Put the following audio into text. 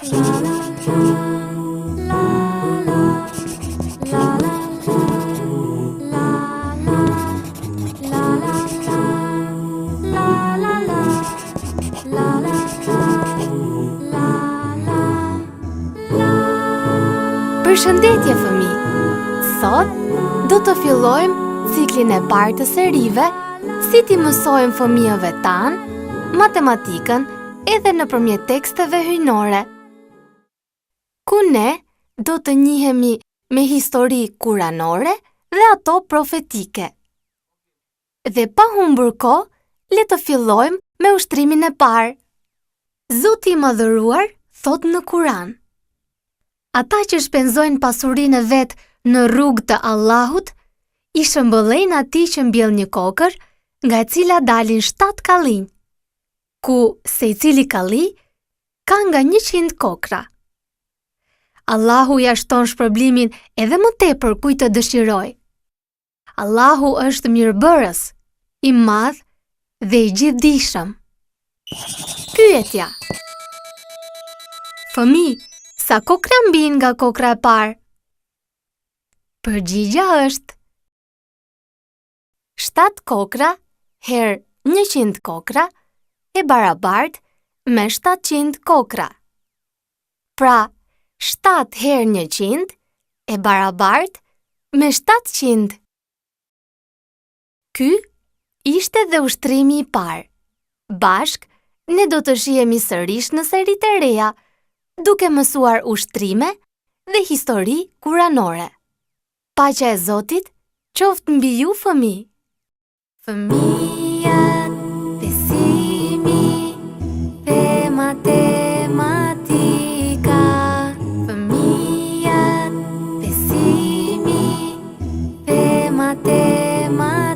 Përshëndetje fëmijë! Sot do të fillojmë ciklin e parë të serive si t'i mësojmë fëmijëve tanë matematikën edhe nëpërmjet teksteve hyjnore. Ku ne do të njihemi me histori kuranore dhe ato profetike. Dhe pa humbur kohë, le të fillojmë me ushtrimin e parë. Zoti i Madhëruar thot në Kuran: ata që shpenzojnë pasurinë e vet në rrugë të Allahut, i shëmbëllejnë atij që mbjell një kokër, nga e cila dalin 7 kallinj, ku secili kalli ka nga 100 kokra. Allahu ja shton shpërblimin edhe më tepër kujt të dëshirojë. Allahu është mirëbërës, i madh dhe i gjithdijshëm. Pyetja: fëmijë, sa kokra mbijnë nga kokra e parë? Përgjigja është 7 kokra herë 100 kokra e barabartë me 700 kokra. Pra, 7 herë 100 e barabartë me 700. Ky ishte dhe ushtrimi i parë. Bashk, ne do të shihemi sërish në seritë e reja, duke mësuar ushtrime dhe histori kuranore. Paqja e Zotit qoftë mbi ju fëmijë. Fëmijët, besimi dhe matematika. Fëmijët, besimi dhe matematika.